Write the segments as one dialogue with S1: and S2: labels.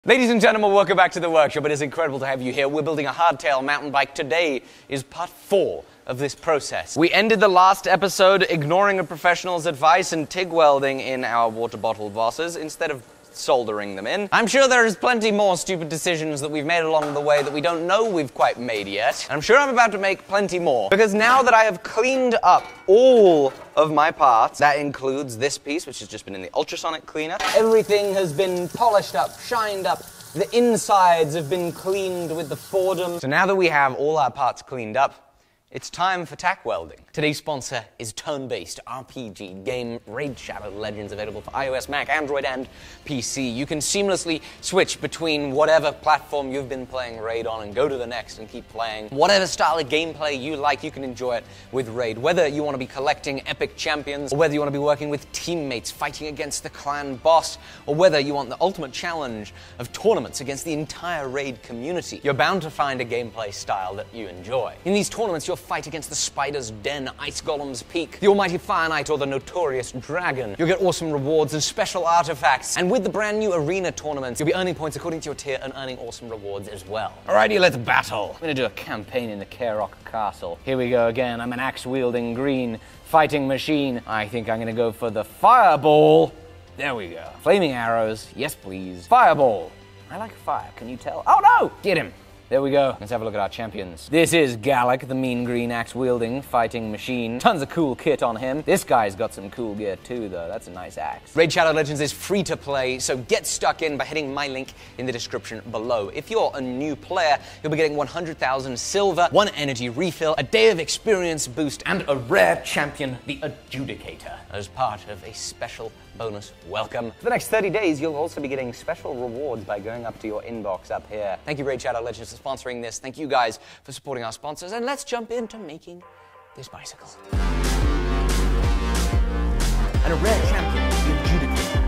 S1: Ladies and gentlemen, welcome back to the workshop. It is incredible to have you here. We're building a hardtail mountain bike. Today is part 4 of this process. We ended the last episode ignoring a professional's advice and TIG welding in our water bottle bosses instead of soldering them in. I'm sure there is plenty more stupid decisions that we've made along the way that we don't know we've quite made yet. And I'm sure I'm about to make plenty more. Because now that I have cleaned up all of my parts, that includes this piece, which has just been in the ultrasonic cleaner. Everything has been polished up, shined up. The insides have been cleaned with the Fordham. So now that we have all our parts cleaned up, it's time for tack welding. Today's sponsor is turn-based RPG game Raid Shadow Legends, available for iOS, Mac, Android, and PC. You can seamlessly switch between whatever platform you've been playing Raid on and go to the next and keep playing. Whatever style of gameplay you like, you can enjoy it with Raid. Whether you want to be collecting epic champions, or whether you want to be working with teammates fighting against the clan boss, or whether you want the ultimate challenge of tournaments against the entire Raid community, you're bound to find a gameplay style that you enjoy. In these tournaments, you'll fight against the Spider's Den, Ice Golem's Peak, the Almighty Fire Knight, or the Notorious Dragon. You'll get awesome rewards and special artifacts. And with the brand new arena tournaments, you'll be earning points according to your tier and earning awesome rewards as well. Alrighty, let's battle. I'm gonna do a campaign in the Kerok Castle. Here we go again. I'm an axe-wielding green fighting machine. I think I'm gonna go for the fireball. There we go. Flaming arrows, yes please. Fireball. I like fire, can you tell? Oh no! Get him. There we go. Let's have a look at our champions. This is Alec, the mean green axe-wielding fighting machine. Tons of cool kit on him. This guy's got some cool gear too, though. That's a nice axe. Raid Shadow Legends is free to play, so get stuck in by hitting my link in the description below. If you're a new player, you'll be getting 100,000 silver, 1 energy refill, a day of experience boost, and a rare champion, the Adjudicator, as part of a special bonus welcome. For the next 30 days, you'll also be getting special rewards by going up to your inbox up here. Thank you, Raid Shadow Legends, for sponsoring this. Thank you guys for supporting our sponsors, and let's jump into making this bicycle. And a rare champion, the Adjudicator.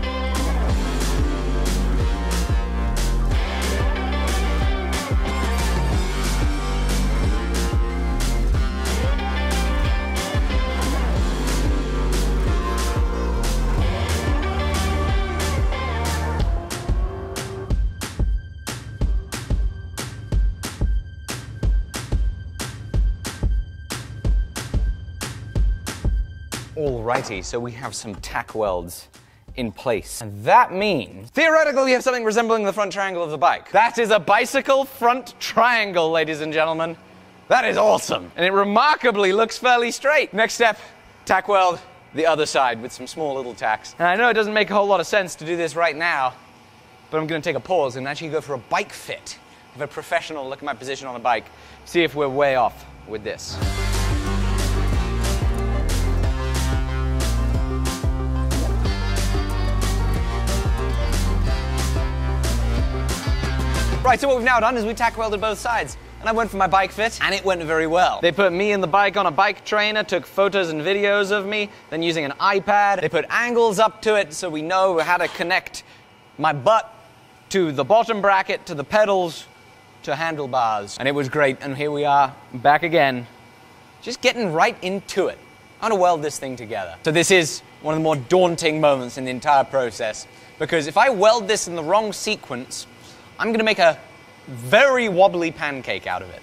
S1: Alrighty, so we have some tack welds in place. And that means, theoretically, we have something resembling the front triangle of the bike. That is a bicycle front triangle, ladies and gentlemen. That is awesome. And it remarkably looks fairly straight. Next step, tack weld the other side with some small little tacks. And I know it doesn't make a whole lot of sense to do this right now, but I'm gonna take a pause and actually go for a bike fit. Have a professional look at my position on the bike, see if we're way off with this. Right, so what we've now done is we tack welded both sides. And I went for my bike fit, and it went very well. They put me and the bike on a bike trainer, took photos and videos of me, then using an iPad, they put angles up to it so we know how to connect my butt to the bottom bracket, to the pedals, to handlebars. And it was great, and here we are, back again, just getting right into it. I'm gonna weld this thing together. So this is one of the more daunting moments in the entire process, because if I weld this in the wrong sequence, I'm going to make a very wobbly pancake out of it.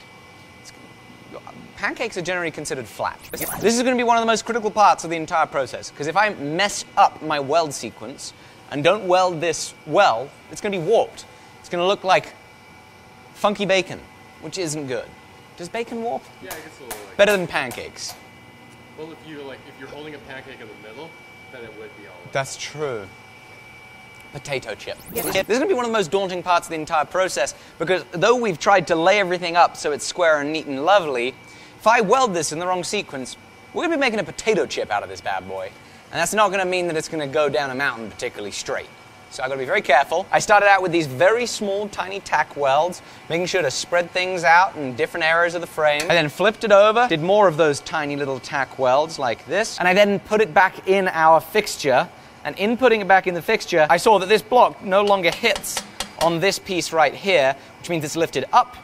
S1: Pancakes are generally considered flat. This is going to be one of the most critical parts of the entire process, because if I mess up my weld sequence and don't weld this well, it's going to be warped. It's going to look like funky bacon, which isn't good. Does bacon warp?
S2: Yeah, I guess a little like...
S1: Better than pancakes.
S2: Well, if you're holding a pancake in the middle, then it would be all right.
S1: That's true. Potato chip. This is going to be one of the most daunting parts of the entire process, because though we've tried to lay everything up so it's square and neat and lovely, if I weld this in the wrong sequence, we're going to be making a potato chip out of this bad boy. And that's not going to mean that it's going to go down a mountain particularly straight. So I've got to be very careful. I started out with these very small, tiny tack welds, making sure to spread things out in different areas of the frame. I then flipped it over, did more of those tiny little tack welds like this, and I then put it back in our fixture. And in putting it back in the fixture, I saw that this block no longer hits on this piece right here, which means it's lifted up.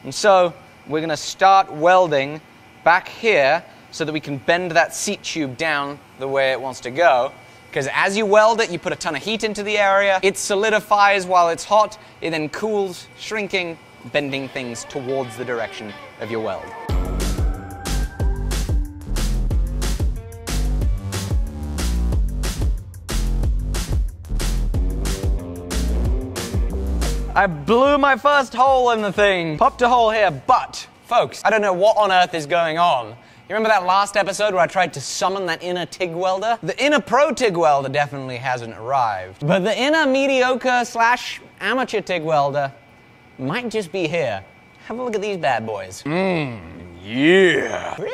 S1: And so we're going to start welding back here so that we can bend that seat tube down the way it wants to go. Because as you weld it, you put a ton of heat into the area, it solidifies while it's hot, it then cools, shrinking, bending things towards the direction of your weld. I blew my first hole in the thing. Popped a hole here, but, folks, I don't know what on earth is going on. You remember that last episode where I tried to summon that inner TIG welder? The inner pro TIG welder definitely hasn't arrived. But the inner mediocre / amateur TIG welder might just be here. Have a look at these bad boys. Yeah. Pretty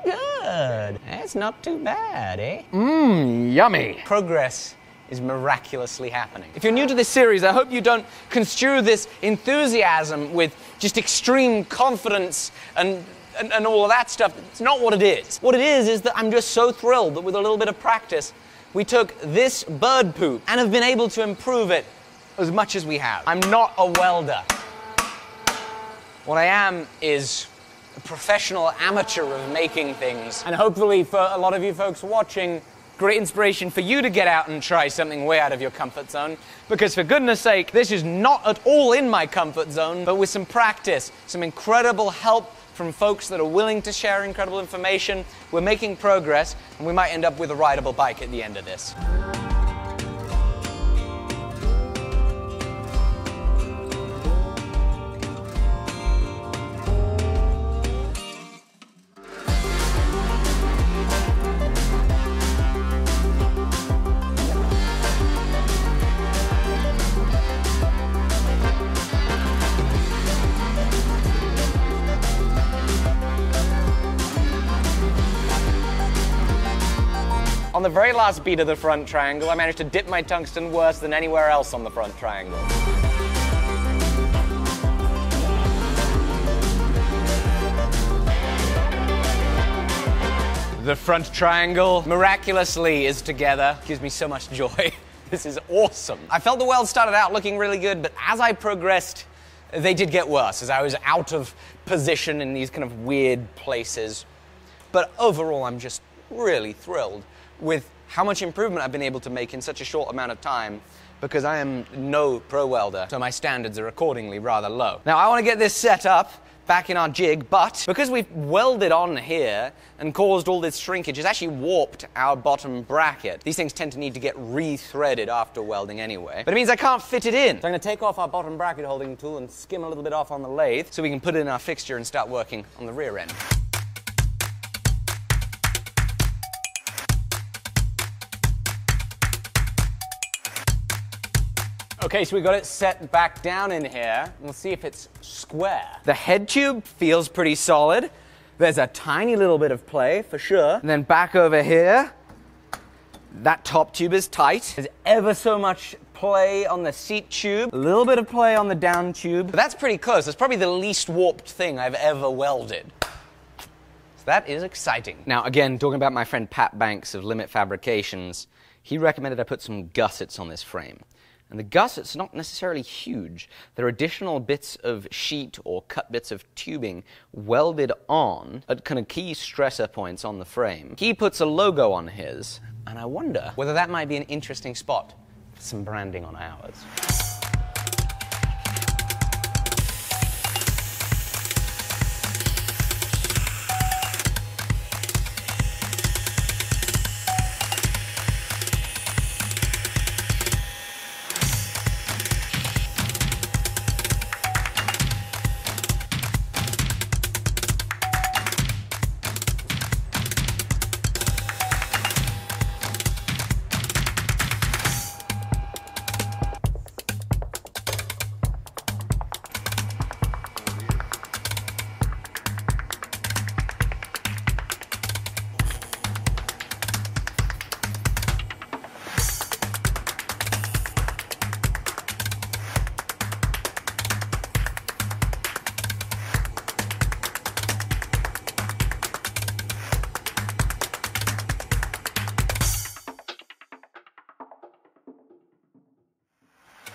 S1: good. That's not too bad, eh? Yummy. Progress is miraculously happening. If you're new to this series, I hope you don't construe this enthusiasm with just extreme confidence and all of that stuff. It's not what it is. What it is that I'm just so thrilled that with a little bit of practice, we took this bird poop and have been able to improve it as much as we have. I'm not a welder. What I am is a professional amateur of making things. And hopefully for a lot of you folks watching, great inspiration for you to get out and try something way out of your comfort zone. Because for goodness sake, this is not at all in my comfort zone, but with some practice, some incredible help from folks that are willing to share incredible information, we're making progress, and we might end up with a rideable bike at the end of this. On the very last beat of the front triangle, I managed to dip my tungsten worse than anywhere else on the front triangle. The front triangle miraculously is together. Gives me so much joy. This is awesome. I felt the weld started out looking really good, but as I progressed, they did get worse as I was out of position in these kind of weird places. But overall, I'm just really thrilled with how much improvement I've been able to make in such a short amount of time, because I am no pro welder, so my standards are accordingly rather low. Now I want to get this set up back in our jig, but because we've welded on here and caused all this shrinkage, it's actually warped our bottom bracket. These things tend to need to get re-threaded after welding anyway, but it means I can't fit it in. So I'm going to take off our bottom bracket holding tool and skim a little bit off on the lathe so we can put it in our fixture and start working on the rear end. Okay, so we got it set back down in here. We'll see if it's square. The head tube feels pretty solid. There's a tiny little bit of play, for sure. And then back over here, that top tube is tight. There's ever so much play on the seat tube. A little bit of play on the down tube. But that's pretty close. That's probably the least warped thing I've ever welded. So that is exciting. Now, again, talking about my friend Pat Banks of Limit Fabrications, he recommended I put some gussets on this frame. And the gussets are not necessarily huge. They're additional bits of sheet or cut bits of tubing welded on at kind of key stressor points on the frame. He puts a logo on his, and I wonder whether that might be an interesting spot for some branding on ours.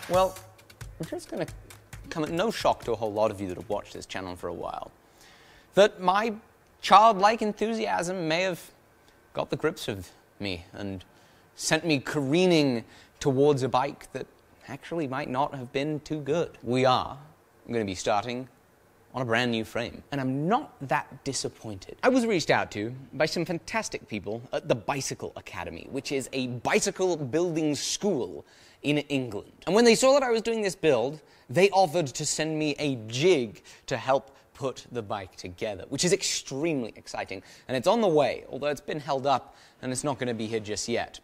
S1: Well, I'm sure it's going to come at no shock to a whole lot of you that have watched this channel for a while that my childlike enthusiasm may have got the grips of me and sent me careening towards a bike that actually might not have been too good. We are going to be starting on a brand new frame, and I'm not that disappointed. I was reached out to by some fantastic people at the Bicycle Academy, which is a bicycle building school in England. And when they saw that I was doing this build, they offered to send me a jig to help put the bike together, which is extremely exciting. And it's on the way, although it's been held up and it's not going to be here just yet.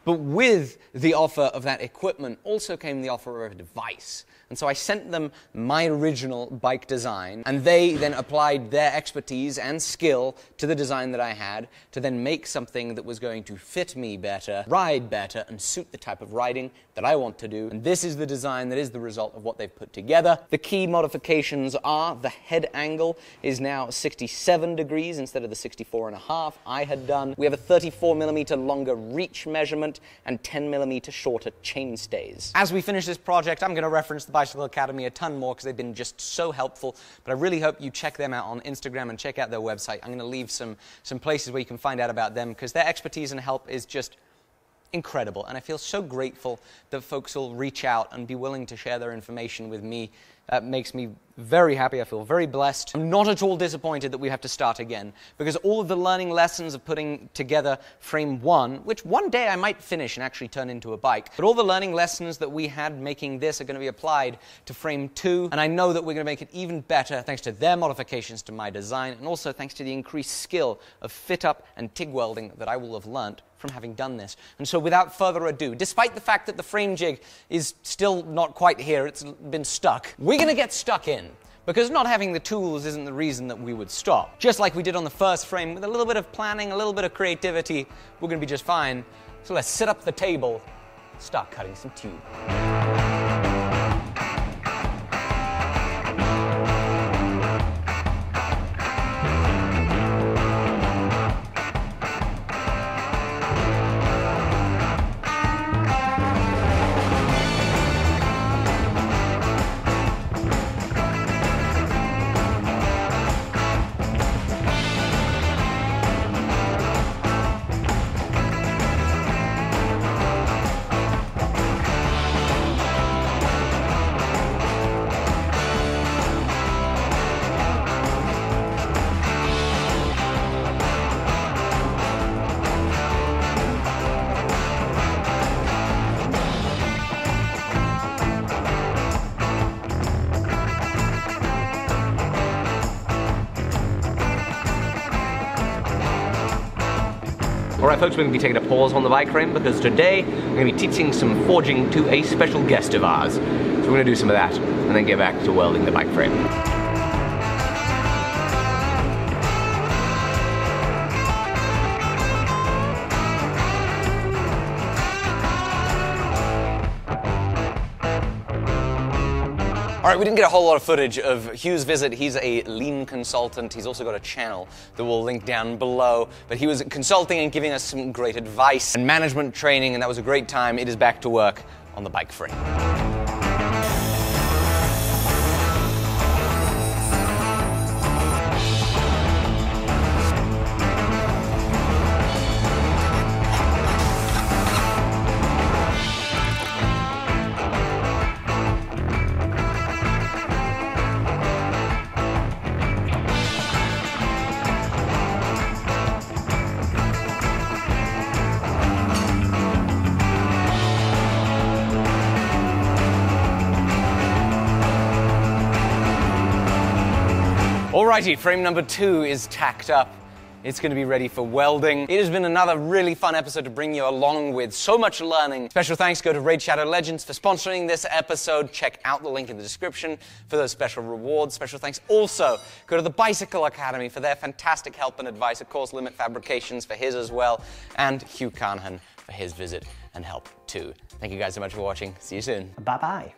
S1: But with the offer of that equipment also came the offer of a device. And so I sent them my original bike design, and they then applied their expertise and skill to the design that I had to then make something that was going to fit me better, ride better, and suit the type of riding that I want to do. And this is the design that is the result of what they've put together. The key modifications are the head angle is now 67 degrees instead of the 64.5 I had done. We have a 34mm longer reach measurement and 10mm shorter chainstays. As we finish this project, I'm going to reference the Bicycle Academy a ton more because they've been just so helpful, but I really hope you check them out on Instagram and check out their website. I'm going to leave some places where you can find out about them because their expertise and help is just incredible, and I feel so grateful that folks will reach out and be willing to share their information with me. That makes me very happy. I feel very blessed. I'm not at all disappointed that we have to start again, because all of the learning lessons of putting together frame 1, which one day I might finish and actually turn into a bike, but all the learning lessons that we had making this are going to be applied to frame 2, and I know that we're going to make it even better thanks to their modifications to my design, and also thanks to the increased skill of fit-up and TIG welding that I will have learnt from having done this. And so without further ado, despite the fact that the frame jig is still not quite here, it's been stuck, we're going to get stuck in. Because not having the tools isn't the reason that we would stop. Just like we did on the first frame, with a little bit of planning, a little bit of creativity, we're going to be just fine. So let's set up the table, start cutting some tube. Alright folks, we're going to be taking a pause on the bike frame because today we're going to be teaching some forging to a special guest of ours. So we're going to do some of that and then get back to welding the bike frame. All right, we didn't get a whole lot of footage of Hugh's visit. He's a lean consultant. He's also got a channel that we'll link down below. But he was consulting and giving us some great advice and management training, and that was a great time. It is back to work on the bike frame. Alrighty, frame number 2 is tacked up. It's going to be ready for welding. It has been another really fun episode to bring you along with. So much learning. Special thanks go to Raid Shadow Legends for sponsoring this episode. Check out the link in the description for those special rewards. Special thanks also go to the Bicycle Academy for their fantastic help and advice. Of course, Limit Fabrications for his as well. And Hugh Carnahan for his visit and help too. Thank you guys so much for watching. See you soon.
S3: Bye-bye.